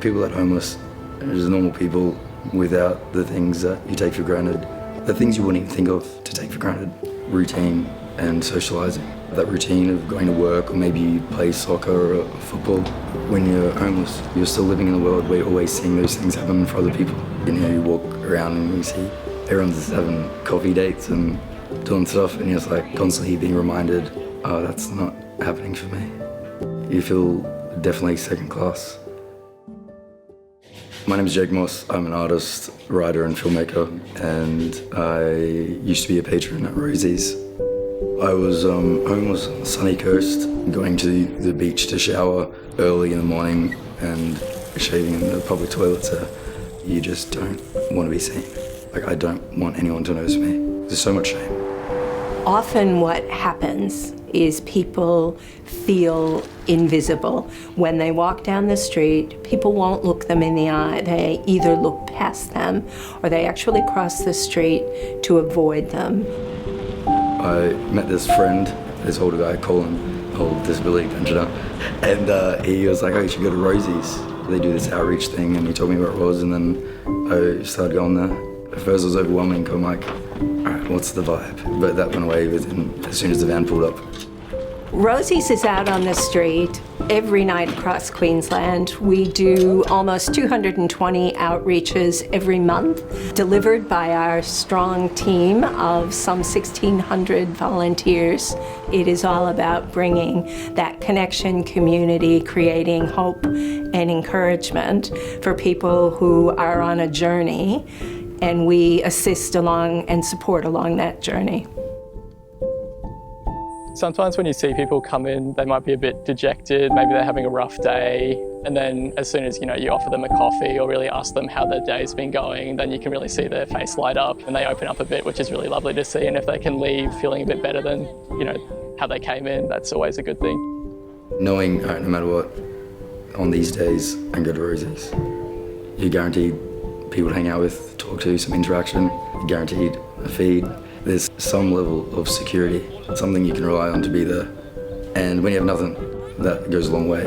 People that are homeless are just normal people without the things that you take for granted. The things you wouldn't even think of to take for granted. Routine and socialising. That routine of going to work, or maybe you play soccer or football. When you're homeless, you're still living in a world where you're always seeing those things happen for other people. You walk around and you see everyone's having coffee dates and doing stuff, and you're just like constantly being reminded, oh, that's not happening for me. You feel definitely second class. My name is Jake Moss. I'm an artist, writer and filmmaker, and I used to be a patron at Rosies. I was homeless on the sunny coast, going to the beach to shower early in the morning and shaving in the public toilets. You just don't want to be seen. Like, I don't want anyone to notice me. There's so much shame. Often what happens is people feel invisible. When they walk down the street, people won't look them in the eye. They either look past them or they actually cross the street to avoid them. I met this friend, this older guy, Colin, old disability pensioner, and he was like, oh, you should go to Rosies. They do this outreach thing, and he told me where it was, and then I started going there. At first it was overwhelming, I'm like, all right, what's the vibe? But that went away as soon as the van pulled up. Rosies is out on the street every night across Queensland. We do almost 220 outreaches every month, delivered by our strong team of some 1,600 volunteers. It is all about bringing that connection, community, creating hope and encouragement for people who are on a journey, and we assist along and support along that journey. Sometimes when you see people come in, they might be a bit dejected, maybe they're having a rough day, and then as soon as you offer them a coffee or really ask them how their day's been going, then you can really see their face light up and they open up a bit, which is really lovely to see. And if they can leave feeling a bit better than how they came in, that's always a good thing. Knowing, no matter what, on these days, I can go to Rosies. You're guaranteed people to hang out with, talk to, some interaction, you're guaranteed a feed. There's some level of security, something you can rely on to be there. And when you have nothing, that goes a long way.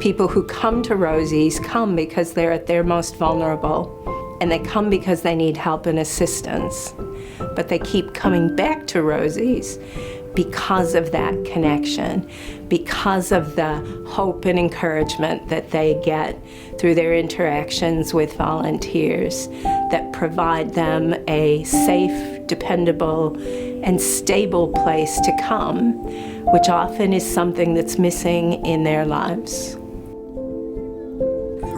People who come to Rosies come because they're at their most vulnerable, and they come because they need help and assistance. But they keep coming back to Rosies because of that connection, because of the hope and encouragement that they get through their interactions with volunteers that provide them a safe, dependable, and stable place to come, which often is something that's missing in their lives.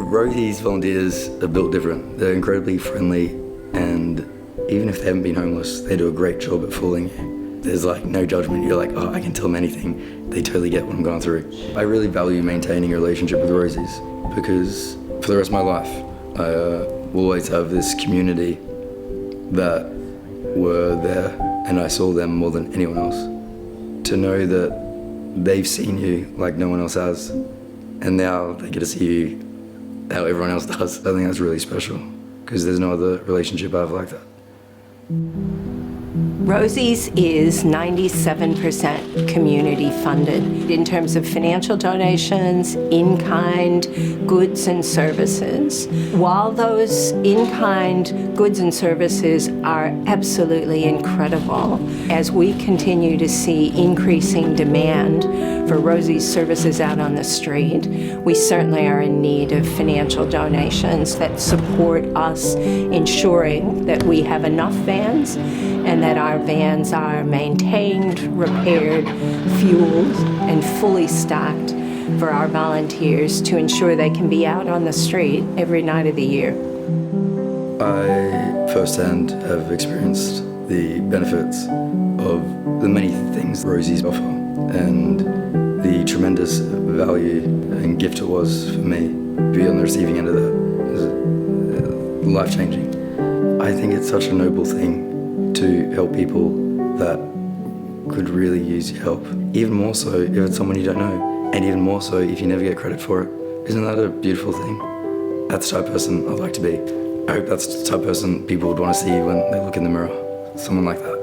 Rosies volunteers are built different. They're incredibly friendly, and even if they haven't been homeless, they do a great job at fooling you. There's no judgment. You're like, oh, I can tell them anything. They totally get what I'm going through. I really value maintaining a relationship with Rosies because for the rest of my life, I will always have this community that were there, and I saw them more than anyone else. To know that they've seen you like no one else has, and now they get to see you how everyone else does. I think that's really special because there's no other relationship I have like that. Rosies is 97% community funded in terms of financial donations, in-kind goods and services. While those in-kind goods and services are absolutely incredible, as we continue to see increasing demand for Rosies services out on the street, we certainly are in need of financial donations that support us ensuring that we have enough vans and that our vans are maintained, repaired, fueled, and fully stocked for our volunteers to ensure they can be out on the street every night of the year. I firsthand have experienced the benefits of the many things Rosies offer and the tremendous value and gift it was for me to be on the receiving end of that. It was life-changing. I think it's such a noble thing to help people that could really use your help. Even more so if it's someone you don't know, and even more so if you never get credit for it. Isn't that a beautiful thing? That's the type of person I'd like to be. I hope that's the type of person people would want to see when they look in the mirror. Someone like that.